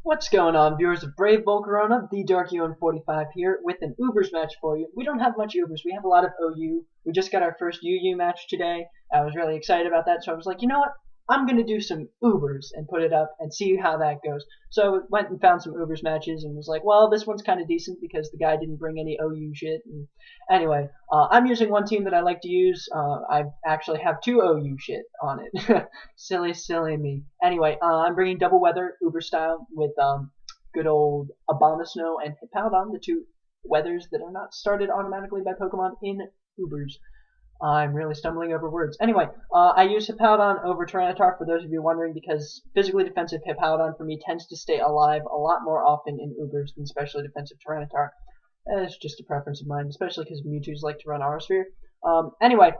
What's going on, viewers of Brave Volcarona? TheDarkEwan45 here with an Ubers match for you. We don't have much Ubers, we have a lot of OU. We just got our first UU match today. I was really excited about that, so I was like, you know what? I'm going to do some Ubers and put it up and see how that goes. So I went and found some Ubers matches and was like, well, this one's kind of decent because the guy didn't bring any OU shit. And anyway, I'm using one team that I like to use. I actually have two OU shit on it. silly me. Anyway, I'm bringing double weather Uber style with good old Abomasnow and Hippowdon, the two weathers that are not started automatically by Pokemon in Ubers. I'm really stumbling over words. Anyway, I use Hippowdon over Tyranitar for those of you wondering because physically defensive Hippowdon for me tends to stay alive a lot more often in Ubers than specially defensive Tyranitar. It's just a preference of mine, especially because Mewtwo's like to run Aura Sphere. Anyway,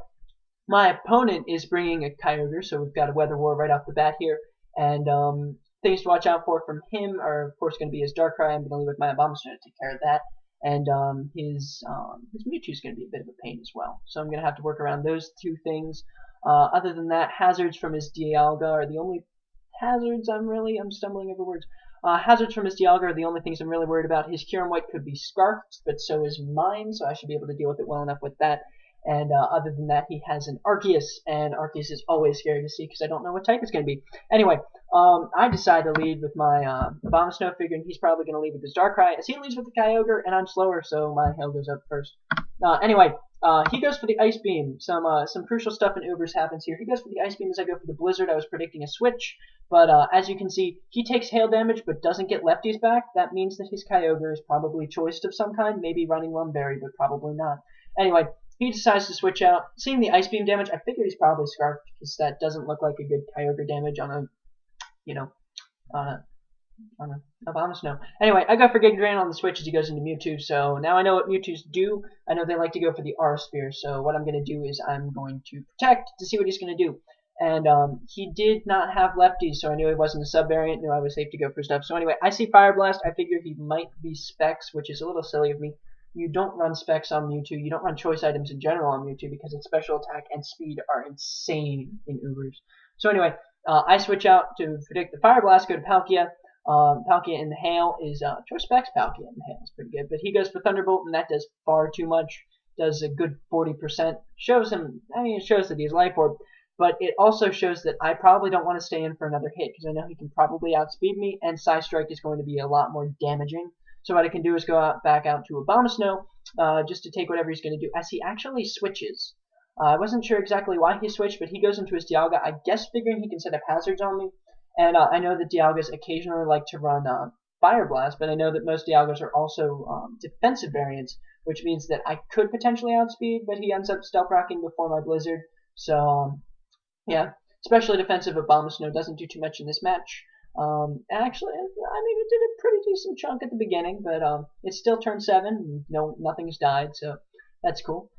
my opponent is bringing a Kyogre, so we've got a Weather War right off the bat here. And things to watch out for from him are, of course, going to be his Darkrai. I'm going to leave with my Abomasnow to take care of that. And his Mewtwo's going to be a bit of a pain as well. So I'm going to have to work around those two things. Other than that, hazards from his Dialga are the only hazards I'm stumbling over words. Hazards from his Dialga are the only things I'm really worried about. His Kyurem White could be scarfed, but so is mine, so I should be able to deal with it well enough with that. And other than that, he has an Arceus, and Arceus is always scary to see because I don't know what type it's going to be. Anyway, I decide to lead with my Abomasnow, figuring he's probably going to lead with his Darkrai, as he leads with the Kyogre, and I'm slower, so my hail goes up first. Anyway, he goes for the Ice Beam. Some crucial stuff in Ubers happens here. He goes for the Ice Beam as I go for the Blizzard. I was predicting a switch, but as you can see, he takes hail damage but doesn't get lefties back. That means that his Kyogre is probably choiced of some kind, maybe running Lumberry, but probably not. Anyway, he decides to switch out. Seeing the Ice Beam damage, I figure he's probably Scarfed, because that doesn't look like a good Kyogre damage on a, Abomasnow. Anyway, I go for Giga Drain on the switch as he goes into Mewtwo, so now I know what Mewtwo's do. I know they like to go for the Aura Sphere, so what I'm going to do is I'm going to Protect to see what he's going to do. And he did not have lefties, so I knew he wasn't a sub-variant, knew I was safe to go for stuff. So anyway, I see Fire Blast. I figure he might be Specs, which is a little silly of me. You don't run Specs on Mewtwo. You don't run choice items in general on Mewtwo because its special attack and speed are insane in Ubers. So anyway, I switch out to predict the Fire Blast, go to Palkia. Palkia in the Hail is choice Specs Palkia in the Hail is pretty good, but he goes for Thunderbolt and that does far too much. Does a good 40%. Shows him. I mean, it shows that he's Life Orb, but it also shows that I probably don't want to stay in for another hit because I know he can probably outspeed me, and Psy Strike is going to be a lot more damaging. So what I can do is go back out to Abomasnow just to take whatever he's going to do, as he actually switches. I wasn't sure exactly why he switched, but he goes into his Dialga, I guess figuring he can set up hazards on me. And I know that Dialgas occasionally like to run Fire Blast, but I know that most Dialgas are also defensive variants, which means that I could potentially outspeed, but he ends up Stealth Rocking before my Blizzard. So, yeah, especially defensive Abomasnow doesn't do too much in this match. Actually, I mean, it did a pretty decent chunk at the beginning, but it's still turn 7. And nothing's died, so that's cool.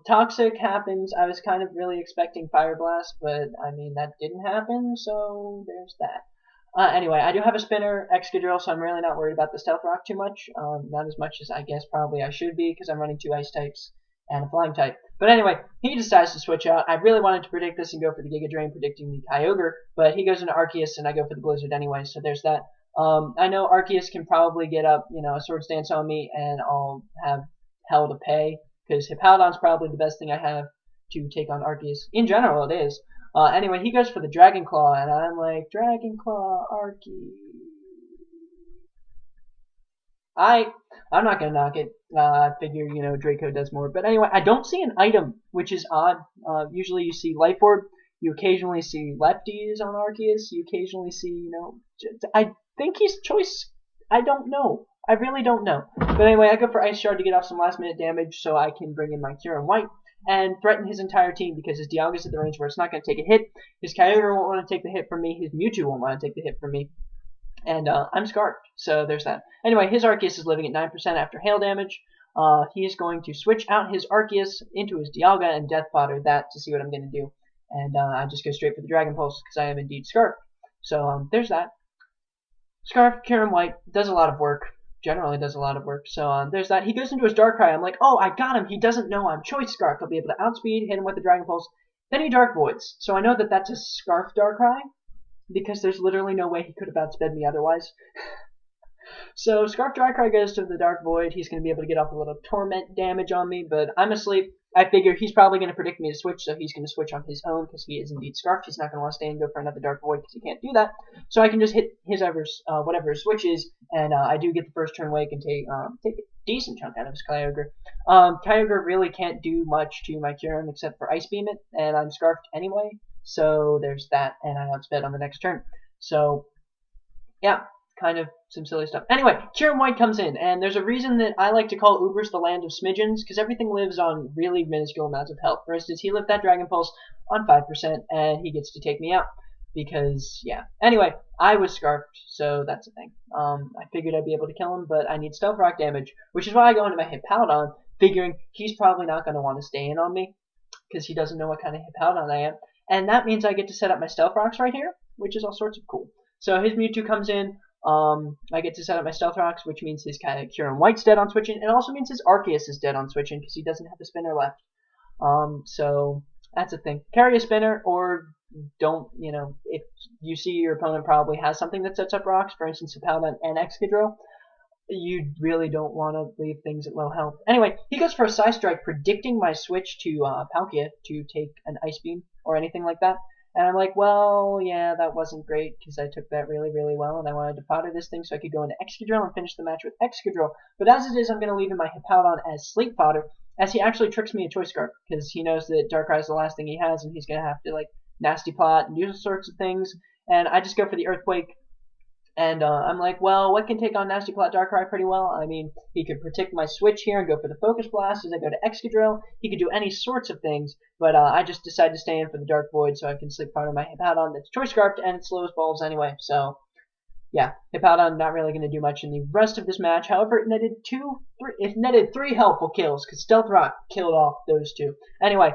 Toxic happens. I was kind of really expecting Fire Blast, but I mean that didn't happen, so there's that. Anyway, I do have a Spinner, Excadrill, so I'm really not worried about the Stealth Rock too much. Not as much as I guess probably I should be, because I'm running 2 Ice types and a Flying type. But anyway, he decides to switch out. I really wanted to predict this and go for the Giga Drain, predicting the Kyogre, but he goes into Arceus, and I go for the Blizzard anyway, so there's that. I know Arceus can probably get up, a Swords Dance on me, and I'll have hell to pay, because Hippowdon's probably the best thing I have to take on Arceus. In general, it is. Anyway, he goes for the Dragon Claw, and I'm like, Dragon Claw, Arceus. I'm not gonna knock it. I figure, Draco does more. But anyway, I don't see an item, which is odd. Usually you see Life Orb. You occasionally see lefties on Arceus. You occasionally see, I think he's choice. I don't know. I really don't know. But anyway, I go for Ice Shard to get off some last-minute damage so I can bring in my Kyurem White and threaten his entire team because his Dialga's at the range where it's not going to take a hit. His Kyogre won't want to take the hit from me. His Mewtwo won't want to take the hit from me. And I'm scarred, so there's that. Anyway, his Arceus is living at 9% after hail damage. He's going to switch out his Arceus into his Dialga and Death Fodder that to see what I'm going to do. And I just go straight for the Dragon Pulse because I am indeed scarred. So there's that. Scarf, Kyurem White, does a lot of work. Generally does a lot of work. So there's that. He goes into his Darkrai. I'm like, oh, I got him. He doesn't know I'm Choice Scarf. I'll be able to outspeed, hit him with the Dragon Pulse. Then he Dark Voids. So I know that that's a Scarf Darkrai, because there's literally no way he could have outsped me otherwise. So Scarf Darkrai goes to the Dark Void. He's going to be able to get off a little Torment damage on me, but I'm asleep. I figure he's probably going to predict me to switch, so he's going to switch on his own because he is indeed Scarfed. He's not going to want to stay and go for another Dark Void because he can't do that. So I can just hit his whatever his switch is, and I do get the first turn wake and take a decent chunk out of his Kyogre. Kyogre really can't do much to my Kyurem except for Ice Beam it, and I'm Scarfed anyway. So there's that, and I outsped on the next turn. So yeah, kind of some silly stuff. Anyway, Kyurem White comes in, and there's a reason that I like to call Ubers the land of smidgens, because everything lives on really minuscule amounts of health. For instance, he lived that Dragon Pulse on 5%, and he gets to take me out. Because, yeah. Anyway, I was Scarfed, so that's a thing. I figured I'd be able to kill him, but I need Stealth Rock damage, which is why I go into my Hippowdon, figuring he's probably not going to want to stay in on me, because he doesn't know what kind of Hippowdon I am. And that means I get to set up my Stealth Rocks right here, which is all sorts of cool. So his Mewtwo comes in, I get to set up my Stealth Rocks, which means his Kyurem White's dead on switching. It also means his Arceus is dead on switching, because he doesn't have a spinner left. So that's a thing. Carry a spinner, or don't, if you see your opponent probably has something that sets up rocks, for instance, Hippowdon and Excadrill, you really don't want to leave things at low health. Anyway, he goes for a Psy Strike, predicting my switch to Palkia to take an Ice Beam or anything like that. And I'm like, well, yeah, that wasn't great because I took that really, really well, and I wanted to fodder this thing so I could go into Excadrill and finish the match with Excadrill. But as it is, I'm going to leave in my Hippowdon as sleep fodder, as he actually tricks me a Choice Scarf because he knows that Darkrai is the last thing he has, and he's going to have to, Nasty Plot and do all sorts of things. And I just go for the Earthquake. And I'm like, well, what can take on Nasty Plot Darkrai pretty well? I mean, he could protect my switch here and go for the Focus Blast as I go to Excadrill. He could do any sorts of things, but I just decided to stay in for the Dark Void so I can sleep part of my Hippowdon that's Choice Scarfed and it slows balls anyway. So, yeah, Hippowdon not really going to do much in the rest of this match. However, it netted three helpful kills because Stealth Rock killed off those two. Anyway,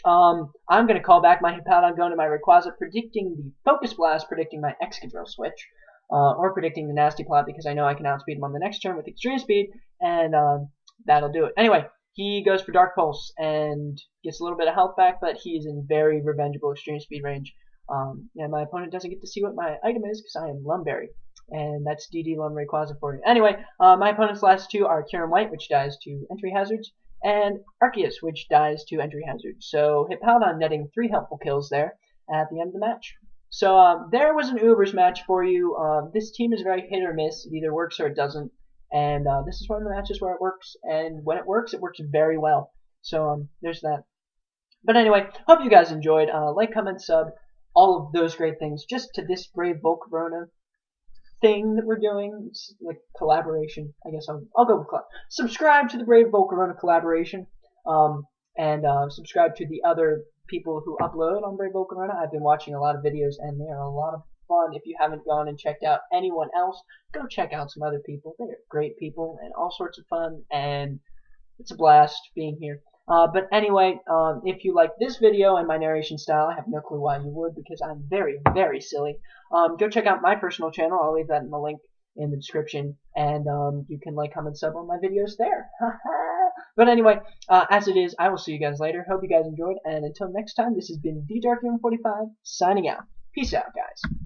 I'm going to call back my Hippowdon, going to my Rayquaza, predicting the Focus Blast, predicting my Excadrill switch. Or predicting the Nasty Plot because I know I can outspeed him on the next turn with Extreme Speed, and that'll do it. Anyway, he goes for Dark Pulse and gets a little bit of health back, but he's in very revengeable Extreme Speed range. And my opponent doesn't get to see what my item is because I am Lumberry, and that's DD Lum Rayquaza for you. Anyway, my opponent's last two are Kyurem White, which dies to entry hazards, and Arceus, which dies to entry hazards. So Hippowdon netting 3 helpful kills there at the end of the match. So there was an Ubers match for you. This team is very hit or miss. It either works or it doesn't. And this is one of the matches where it works. And when it works very well. So there's that. But anyway, hope you guys enjoyed. Like, comment, sub, all of those great things. Just to this Brave Volcarona thing that we're doing. It's like collaboration. I guess I'll go with subscribe to the Brave Volcarona collaboration. And subscribe to the other people who upload on Brave Volcarona. I've been watching a lot of videos, and they are a lot of fun. If you haven't gone and checked out anyone else, go check out some other people. They are great people and all sorts of fun, and it's a blast being here. But anyway, if you like this video and my narration style, I have no clue why you would, because I'm very, very silly. Go check out my personal channel. I'll leave that in the link in the description, and you can like, comment, sub on my videos there. But anyway, as it is, I will see you guys later. Hope you guys enjoyed, and until next time, this has been TheDarkEwan45 signing out. Peace out, guys.